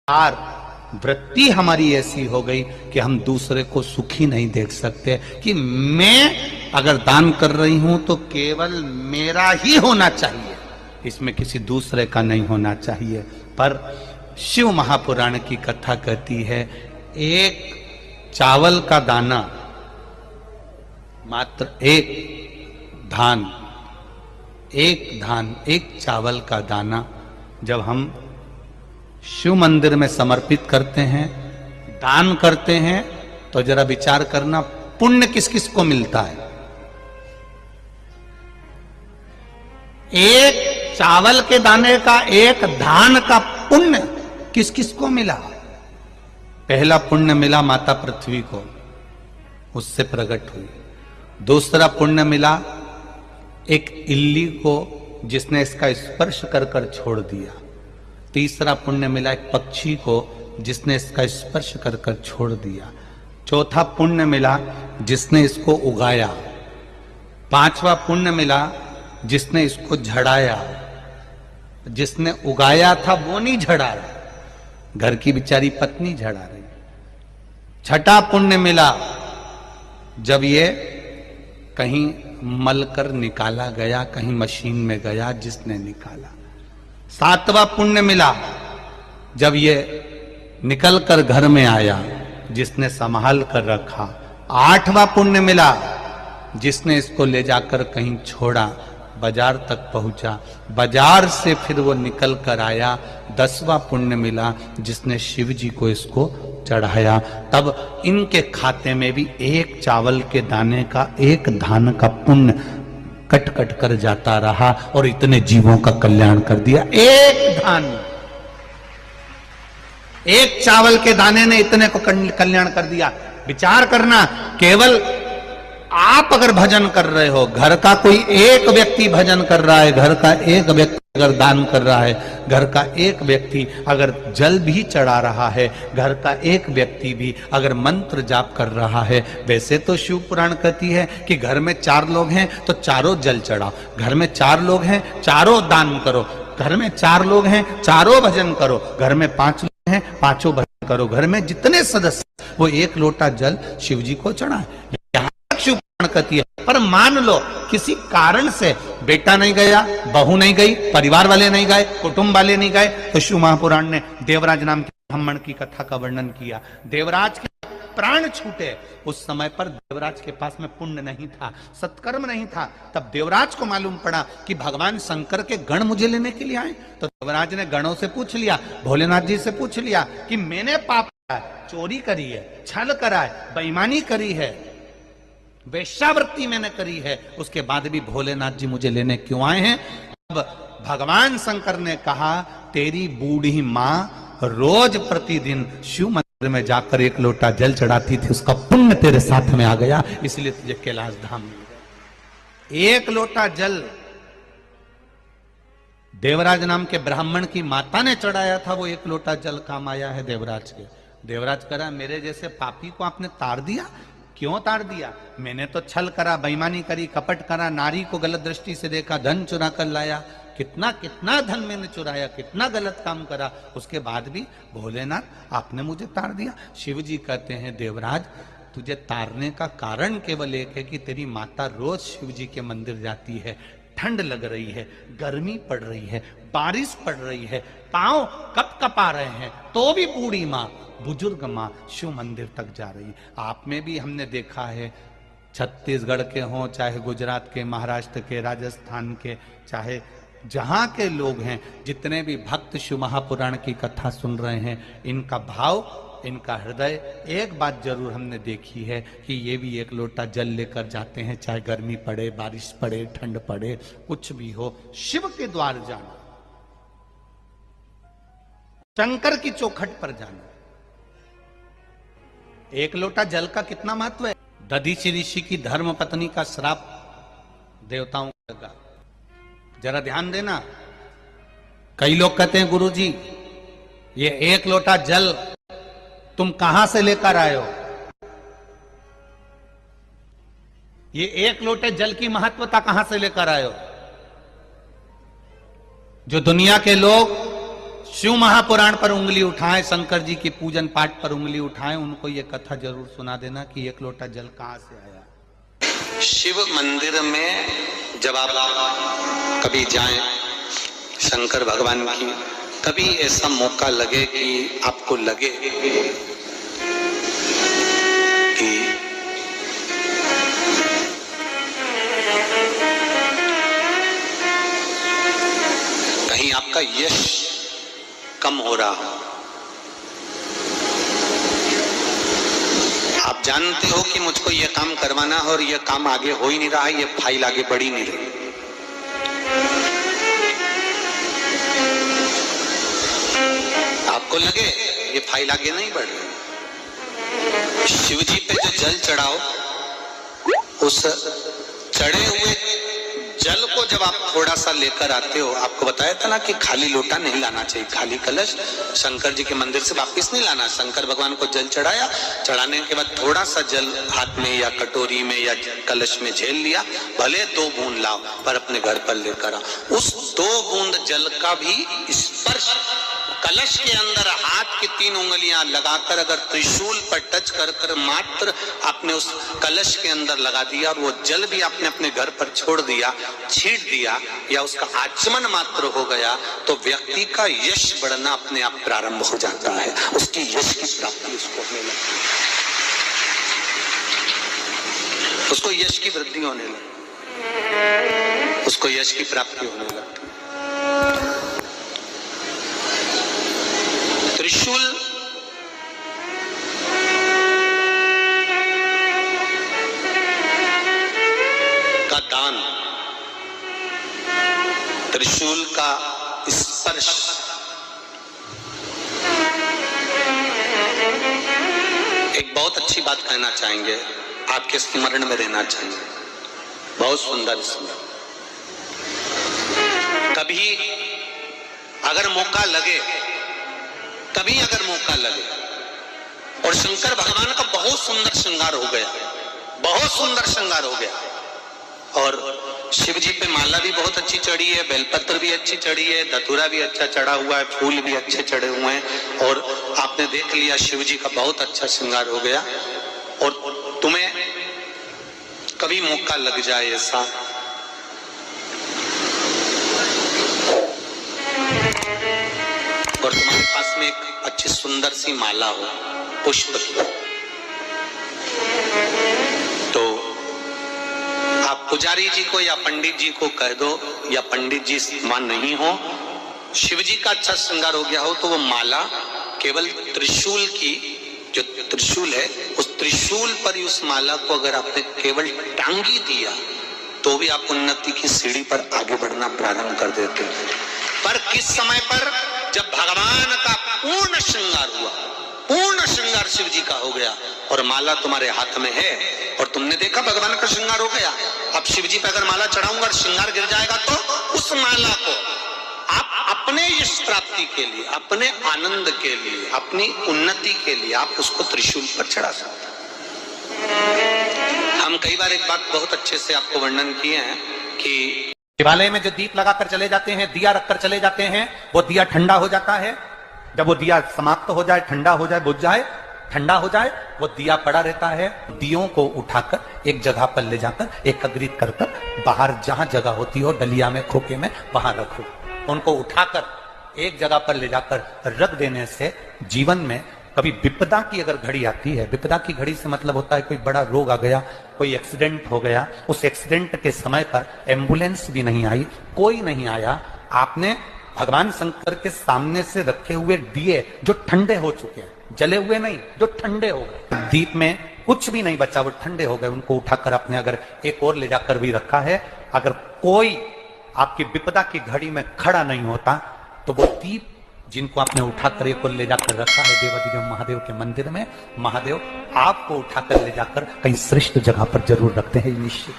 और वृत्ति हमारी ऐसी हो गई कि हम दूसरे को सुखी नहीं देख सकते, कि मैं अगर दान कर रही हूं तो केवल मेरा ही होना चाहिए, इसमें किसी दूसरे का नहीं होना चाहिए। पर शिव महापुराण की कथा कहती है, एक चावल का दाना, मात्र एक धान, एक चावल का दाना जब हम शिव मंदिर में समर्पित करते हैं, दान करते हैं, तो जरा विचार करना पुण्य किस किस को मिलता है। एक चावल के दाने का, एक धान का पुण्य किस किस को मिला। पहला पुण्य मिला माता पृथ्वी को, उससे प्रकट हुई। दूसरा पुण्य मिला एक इल्ली को, जिसने इसका स्पर्श कर कर छोड़ दिया। तीसरा पुण्य मिला एक पक्षी को, जिसने इसका स्पर्श कर कर छोड़ दिया। चौथा पुण्य मिला जिसने इसको उगाया। पांचवा पुण्य मिला जिसने इसको झड़ाया। जिसने उगाया था वो नहीं झड़ा रहा, घर की बेचारी पत्नी झड़ा रही। छठा पुण्य मिला जब ये कहीं मलकर निकाला गया, कहीं मशीन में गया, जिसने निकाला। सातवां पुण्य मिला जब ये निकल कर घर में आया, जिसने संभाल कर रखा। आठवां पुण्य मिला जिसने इसको ले जाकर कहीं छोड़ा, बाजार तक पहुंचा, बाजार से फिर वो निकल कर आया। 10वां पुण्य मिला जिसने शिव जी को इसको चढ़ाया। तब इनके खाते में भी एक चावल के दाने का, एक धान का पुण्य कट कट कर जाता रहा और इतने जीवों का कल्याण कर दिया। एक धान, एक चावल के दाने ने इतने को कल्याण कर दिया। विचार करना, केवल आप अगर भजन कर रहे हो, घर का कोई एक व्यक्ति भजन कर रहा है, घर का एक व्यक्ति अगर दान कर रहा है, घर का एक व्यक्ति अगर जल भी चढ़ा रहा है, घर का एक व्यक्ति भी अगर मंत्र जाप कर रहा है। वैसे तो शिव पुराण कहती है कि घर में 4 लोग हैं तो चारों जल चढ़ाओ, घर में 4 लोग हैं चारों दान करो, घर में 4 लोग हैं चारों भजन करो, घर में 5 लोग हैं 5 भजन करो, घर में जितने सदस्य वो 1 लोटा जल शिव जी को चढ़ाए। शिव पुराण कहती है। पर मान लो किसी कारण से बेटा नहीं गया, बहू नहीं गई, परिवार वाले नहीं गए, कुटुंब वाले नहीं गए, तो शिव महापुराण ने देवराज नाम के ब्राह्मण की कथा का वर्णन किया। देवराज के प्राण छूटे, उस समय पर देवराज के पास में पुण्य नहीं था, सत्कर्म नहीं था। तब देवराज को मालूम पड़ा कि भगवान शंकर के गण मुझे लेने के लिए आए। तो देवराज ने गणों से पूछ लिया, भोलेनाथ जी से पूछ लिया कि मैंने पाप किया, चोरी करी है, छल करा है, बेईमानी करी है, वेश्यावृत्ति मैंने करी है, उसके बाद भी भोलेनाथ जी मुझे लेने क्यों आए हैं। अब भगवान शंकर ने कहा, तेरी बूढ़ी माँ रोज प्रतिदिन शिव मंदिर में जाकर 1 लोटा जल चढ़ाती थी, उसका पुण्य तेरे साथ में आ गया, इसलिए तुझे कैलाश धाम मिल गया। 1 लोटा जल देवराज नाम के ब्राह्मण की माता ने चढ़ाया था, वो 1 लोटा जल काम आया है देवराज के। देवराज करा, मेरे जैसे पापी को आपने तार दिया। क्यों तार दिया? मैंने तो छल करा, बेईमानी करी, कपट करा, नारी को गलत दृष्टि से देखा, धन चुरा कर लाया, कितना कितना धन मैंने चुराया, कितना गलत काम करा, उसके बाद भी भोलेनाथ आपने मुझे तार दिया। शिव जी कहते हैं, देवराज तुझे तारने का कारण केवल एक है कि तेरी माता रोज शिव जी के मंदिर जाती है, ठंड लग रही है, गर्मी पड़ रही है, बारिश पड़ रही है, पांव कप कपा रहे हैं, तो भी बूढ़ी माँ, बुजुर्ग माँ शिव मंदिर तक जा रही। आप में भी हमने देखा है, छत्तीसगढ़ के हों, चाहे गुजरात के, महाराष्ट्र के, राजस्थान के, चाहे जहां के लोग हैं, जितने भी भक्त शिव महापुराण की कथा सुन रहे हैं, इनका भाव, इनका हृदय, एक बात जरूर हमने देखी है कि ये भी 1 लोटा जल लेकर जाते हैं, चाहे गर्मी पड़े, बारिश पड़े, ठंड पड़े, कुछ भी हो, शिव के द्वार जाना, शंकर की चौखट पर जाना। 1 लोटा जल का कितना महत्व है। दधीचि ऋषि की धर्म पत्नी का श्राप देवताओं को लगा, जरा ध्यान देना। कई लोग कहते हैं, गुरुजी ये 1 लोटा जल तुम कहां से लेकर आए हो? ये 1 लोटे जल की महत्वता कहां से लेकर आए हो? जो दुनिया के लोग शिव महापुराण पर उंगली उठाएं, शंकर जी की पूजन पाठ पर उंगली उठाएं, उनको ये कथा जरूर सुना देना कि एक लोटा जल कहां से आया। शिव मंदिर में जब आप कभी जाएं शंकर भगवान की, कभी ऐसा मौका लगे कि आपको लगे कि कहीं आपका यश कम हो रहा हो, आप जानते हो कि मुझको ये काम करवाना है और ये काम आगे हो ही नहीं रहा है, ये फाइल आगे बढ़ ही नहीं रही, आपको लगे ये फाइल आगे नहीं बढ़ रही, शिव जी पे जो जल चढ़ाओ, उस चढ़े हुए जल को जब आप थोड़ा सा लेकर आते हो, आपको बताया था ना कि खाली लोटा नहीं लाना चाहिए, खाली कलश शंकर जी के मंदिर से वापस नहीं लाना। शंकर भगवान को जल चढ़ाया, चढ़ाने के बाद थोड़ा सा जल हाथ में या कटोरी में या कलश में झेल लिया, भले 2 बूंद लाओ पर अपने घर पर लेकर आओ। उस 2 बूंद जल का भी स्पर्श कलश के अंदर हाथ की 3 उंगलियां लगाकर अगर त्रिशूल पर टच कर कर मात्र आपने उस कलश के अंदर लगा दिया और वो जल भी आपने अपने घर पर छोड़ दिया, छींट दिया या उसका आचमन मात्र हो गया, तो व्यक्ति का यश बढ़ना अपने आप प्रारंभ हो जाता है, उसकी यश की प्राप्ति उसको होने लगती है, उसको यश की वृद्धि होने लगती, उसको यश की प्राप्ति होने लगती। त्रिशूल का दान, त्रिशूल का स्पर्श एक बहुत अच्छी बात कहना चाहेंगे, आपके स्मरण में रहना चाहिए, बहुत सुंदर स्मरण। कभी अगर मौका लगे, कभी अगर मौका लगे, और शंकर भगवान का बहुत सुंदर श्रृंगार हो गया, बहुत सुंदर श्रृंगार हो गया, और शिव जी पे माला भी बहुत अच्छी चढ़ी है, बेलपत्र भी अच्छी चढ़ी है, धतूरा भी अच्छा चढ़ा हुआ है, फूल भी अच्छे चढ़े हुए हैं, और आपने देख लिया शिव जी का बहुत अच्छा श्रृंगार हो गया, और तुम्हें कभी मौका लग जाए ऐसा और तुम्हारे पास में एक अच्छी सुंदर सी माला हो पुष्प की, तो आप पुजारी जी को या पंडित जी को कह दो, या पंडित जी मान नहीं हो, शिव जी का अच्छा श्रृंगार हो गया हो, तो वो माला केवल त्रिशूल की, जो त्रिशूल है उस त्रिशूल पर ही उस माला को अगर आपने केवल टांगी दिया तो भी आप उन्नति की सीढ़ी पर आगे बढ़ना प्रारंभ कर देते हैं। पर किस समय पर? जब भगवान का पूर्ण श्रृंगार हुआ, पूर्ण श्रृंगार शिव जी का हो गया और माला तुम्हारे हाथ में है और तुमने देखा भगवान का श्रृंगार हो गया, अब शिव जी पे अगर माला चढ़ाऊंगा और श्रृंगार गिर जाएगा तो उस माला को आप अपने यश प्राप्ति के लिए, अपने आनंद के लिए, अपनी उन्नति के लिए आप उसको त्रिशूल पर चढ़ा सकते हैं। हम कई बार एक बात बहुत अच्छे से आपको वर्णन किए हैं कि शिवालय में जो दीप लगाकर चले जाते हैं, दिया रखकर चले जाते हैं, वो दिया ठंडा हो जाता है, जब वो दिया समाप्त हो जाए, ठंडा हो जाए, बुझ जाए, ठंडा हो जाए, वो दिया पड़ा रहता है। दियों को उठाकर एक जगह पर ले जाकर एकत्रित कर कर बाहर जहां जगह होती हो, डलिया में, खोखे में, वहां रखो। उनको उठाकर एक जगह पर ले जाकर रख देने से जीवन में कभी विपदा की अगर घड़ी आती है, विपदा की घड़ी से मतलब होता है कोई बड़ा रोग आ गया, कोई एक्सीडेंट हो गया, उस एक्सीडेंट के समय पर एम्बुलेंस भी नहीं आई, कोई नहीं आया, आपने भगवान शंकर के सामने से रखे हुए दिए जो ठंडे हो चुके हैं, जले हुए नहीं, जो ठंडे हो गए, दीप में कुछ भी नहीं बचा, वो ठंडे हो गए, उनको उठाकर आपने अगर एक और ले जाकर भी रखा है, अगर कोई आपकी विपदा की घड़ी में खड़ा नहीं होता तो वो दीप जिनको आपने उठाकर एक और ले जाकर रखा है देवाधिदेव महादेव के मंदिर में, महादेव आपको उठाकर ले जाकर कहीं श्रेष्ठ जगह पर जरूर रखते हैं निश्चित।